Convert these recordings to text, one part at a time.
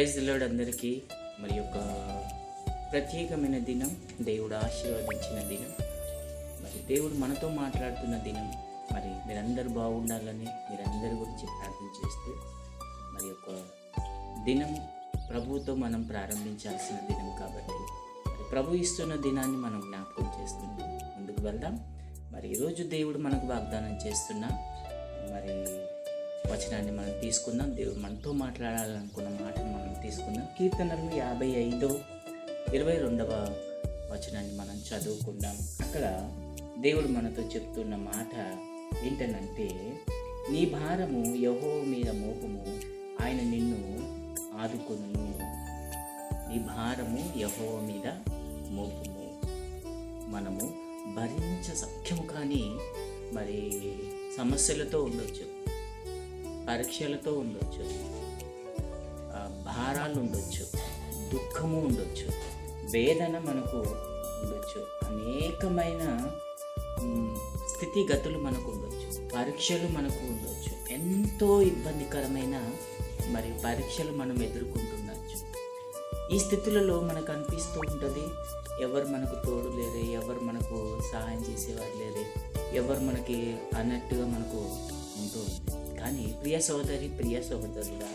Praise the lord అందరికీ. మరి యొక్క ప్రత్యేకమైన దినం, దేవుడు ఆశీర్వదించిన దినం, మరి దేవుడు మనతో మాట్లాడుతున్న దినం. మరి మీరందరూ బాగుండాలని మీరందరి గురించి ప్రార్థన చేస్తూ మరి యొక్క దినం ప్రభువుతో మనం ప్రారంభించాల్సిన దినం కాబట్టి మరి ప్రభు ఇస్తున్న దినాన్ని మనం జ్ఞాపకం చేస్తున్నాం. ముందుకు వెళ్దాం. మరి ఈరోజు దేవుడు మనకు వాగ్దానం చేస్తున్న మరి వచనాన్ని మనం తీసుకుందాం. దేవుడు మనతో మాట్లాడాలనుకున్న మాటను మనం తీసుకుందాం. కీర్తనలు 55:22 వచనాన్ని మనం చదువుకుందాం. అక్కడ దేవుడు మనతో చెప్తున్న మాట ఏంటనంటే, నీ భారము యెహోవా మీద మోపము, ఆయన నిన్ను ఆదుకొనును. నీ భారము యెహోవా మీద మోపము. మనము భరించ సఖ్యము కానీ మరి సమస్యలతో ఉండొచ్చు, పరీక్షలతో ఉండొచ్చు, భారాలు ఉండొచ్చు, దుఃఖము ఉండొచ్చు, వేదన మనకు ఉండొచ్చు, అనేకమైన స్థితిగతులు మనకు ఉండొచ్చు, పరీక్షలు మనకు ఉండొచ్చు, ఎంతో ఇబ్బందికరమైన మరి పరీక్షలు మనం ఎదుర్కొంటుండొచ్చు. ఈ స్థితులలో మనకు అనిపిస్తూ ఉంటుంది, ఎవరు మనకు తోడు లేరే, ఎవరు మనకు సహాయం చేసేవారు లేరే, ఎవరు మనకి అన్నట్టుగా మనకు ఉంటూ ఉంది. కానీ ప్రియ సోదరి, ప్రియ సహోదరుగా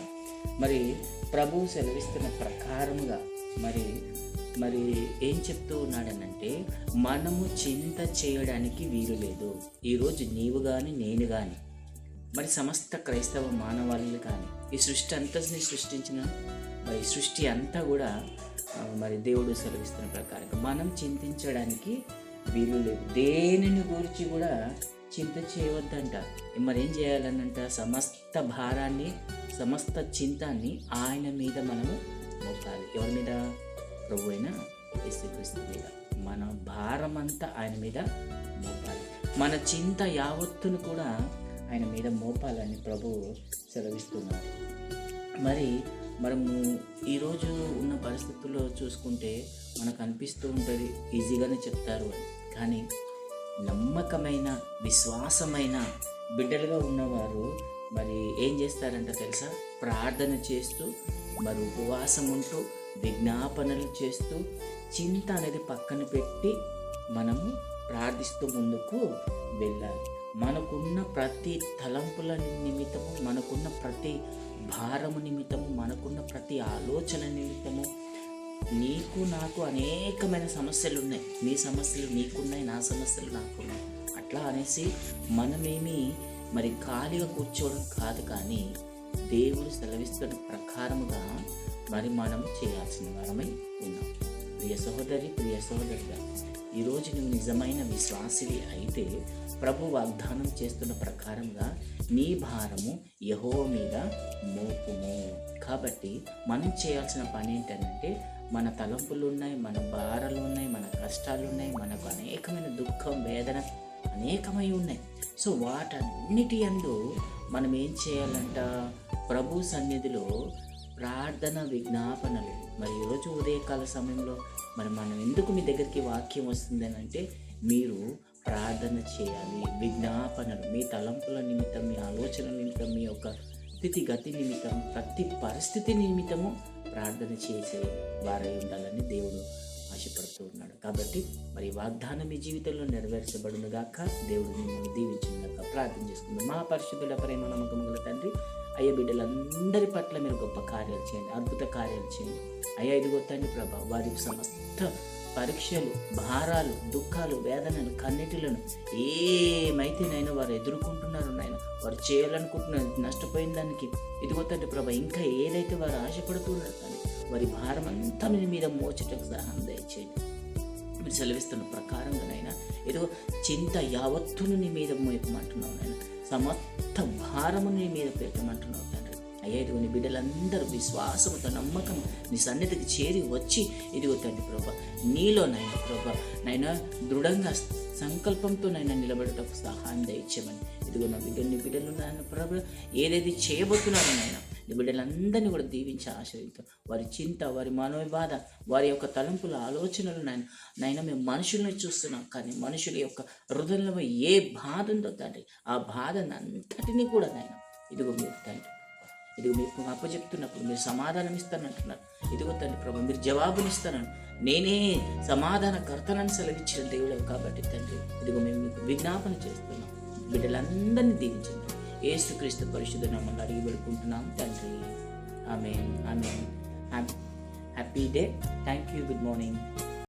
మరి ప్రభువు సెలవిస్తున్న ప్రకారముగా మరి మరి ఏం చెప్తూ ఉన్నాడనంటే, మనము చింత చేయడానికి వీలు లేదు. ఈరోజు నీవు కానీ నేను కానీ మరి సమస్త క్రైస్తవ మానవాళిని కానీ ఈ సృష్టి అంతని సృష్టించిన మరి సృష్టి అంతా కూడా మరి దేవుడు సెలవిస్తున్న ప్రకారం మనం చింతించడానికి వీలు లేదు. దేనిని గురించి కూడా చింత చేయవద్దంట. మరి ఏం చేయాలనంట, సమస్త భారాన్ని, సమస్త చింతాన్ని ఆయన మీద మనము మోపాలి. ఎవరి మీద? ప్రభు అయిన యేసుక్రీస్తు మీద. మన భారం అంతా ఆయన మీద మోపాలి. మన చింత యావత్తును కూడా ఆయన మీద మోపాలని ప్రభువు సెలవిస్తున్నారు. మరి మనము ఈరోజు ఉన్న పరిస్థితుల్లో చూసుకుంటే మనకు అనిపిస్తూ ఉంటుంది, ఈజీగానే చెప్తారు అని. కానీ నమ్మకమైన, విశ్వాసమైన బిడ్డలుగా ఉన్నవారు మరి ఏం చేస్తారంట తెలుసా? ప్రార్థన చేస్తూ మరి ఉపవాసం ఉంటూ విజ్ఞాపనలు చేస్తూ చింత అనేది పక్కన పెట్టి మనము ప్రార్థిస్తూ ముందుకు వెళ్ళాలి. మనకున్న ప్రతి తలంపుల నిమిత్తము, మనకున్న ప్రతి భారము నిమిత్తము, మనకున్న ప్రతి ఆలోచన నిమిత్తము నీకు నాకు అనేకమైన సమస్యలు ఉన్నాయి. నీ సమస్యలు నీకున్నాయి, నా సమస్యలు నాకున్నాయి. అట్లా అనేసి మనమేమి మరి ఖాళీగా కూర్చోవడం కాదు, కానీ దేవుడు సెలవిస్తున్న ప్రకారముగా మరి మనం చేయాల్సిన వారమై ఉన్నాం. ప్రియ సహోదరి, ప్రియ సహోదరుగా ఈరోజు నువ్వు నిజమైన విశ్వాసివి అయితే ప్రభు వాగ్దానం చేస్తున్న ప్రకారంగా నీ భారము యెహోవా మీద మోపుము. కాబట్టి మనం చేయాల్సిన పని ఏంటంటే, మన తలంపులు ఉన్నాయి, మన భారాలు ఉన్నాయి, మన కష్టాలు ఉన్నాయి, మనకు అనేకమైన దుఃఖం, వేదన అనేకమై ఉన్నాయి. సో వాటన్నిటి యందు మనం ఏం చేయాలంట? ప్రభు సన్నిధిలో ప్రార్థన, విజ్ఞాపనలు. మరి ఈరోజు ఉదయకాల సమయంలో మనం ఎందుకు మీ దగ్గరికి వాక్యం వస్తుంది అని అంటే, మీరు ప్రార్థన చేయాలి. విజ్ఞాపనలు మీ తలంపుల నిమిత్తం, మీ ఆలోచన నిమిత్తం, మీ యొక్క స్థితిగతి నిమిత్తం, ప్రతి పరిస్థితి నిమిత్తము ప్రార్థన చేసే వారై ఉండాలని దేవుడు ఆశపడుతూ ఉన్నాడు. కాబట్టి మరి వాగ్దానం మీ జీవితంలో నెరవేర్చబడును గాక. దేవుడు మిమ్మల్ని దీవించుగాక. ప్రార్థన చేసుకుందాం. మా పరిశుద్ధుల ప్రేమ నమ్మకముల తండ్రి, అయ్యా బిడ్డలందరి పట్ల మీరు గొప్ప కార్యాలు చేయండి, అద్భుత కార్యాలు చేయండి. అయ్యా ఇదిగో తండ్రి ప్రభా, వారి సమస్త పరీక్షలు, భారాలు, దుఃఖాలు, వేదనలు, కన్నీటిలను ఏమైతేనైనా వారు ఎదుర్కొంటున్నారు నాయన, వారు చేయాలనుకుంటున్నారు నష్టపోయిన దానికి ఇదిగో తండ్రి ప్రభా, ఇంకా ఏదైతే వారు ఆశపడుతున్నారు కానీ వారి భారం అంతా మీ మీద మోచటకు సహాయం దయచేయండి. మీరు సెలవిస్తున్న ప్రకారంగానైనా ఏదో చింత యావత్తును నీ మీద మోపమంటున్నావు నాయన, సమస్త భారము నీ మీద పెట్టమంటున్నావు తండ్రి. అయ్యా ఇదిగో నీ బిడ్డలందరూ విశ్వాసముతో, నమ్మకం నీ సన్నిధికి చేరి వచ్చి ఇదిగో తండ్రి ప్రభా, నీలో నాయన ప్రభా నైనా దృఢంగా సంకల్పంతో నైనా నిలబడటకు సహాయం దయచేయమని ఇదిగో నా నీ బిడ్డలు నాయన ప్రభా ఏదేది చేయబోతున్నారో నాయన నీ బిడ్డలందరినీ కూడా దీవించి ఆశ్రయిస్తాం. వారి చింత, వారి మనోబాధ, వారి యొక్క తలంపుల ఆలోచనలు నాయన మేము మనుషుల్ని చూస్తున్నాం, కానీ మనుషుల యొక్క హృదయంలో ఏ బాధ ఉందో తండ్రి, ఆ బాధను అంతటినీ కూడా నాయన ఇదిగో మీరు తండ్రి ఇదిగో మీకు అప్పచెప్తున్నప్పుడు మీరు సమాధానం ఇస్తానంటున్నారు. ఇదిగో తండ్రి ప్రభు మీరు జవాబునిస్తానని, నేనే సమాధానకర్తనని సెలవిచ్చిన దేవుడు కాబట్టి తండ్రి, ఇదిగో మేము మీకు విజ్ఞాపన చేస్తున్నాం. బిడ్డలందరినీ దీవించండి. యేసుక్రీస్తు పరిశుద్ధ నామములో అడిగి వేడుకుంటున్నాం తండ్రి. ఆమేన్. ఆమేన్. Happy day. Thank you. Good morning.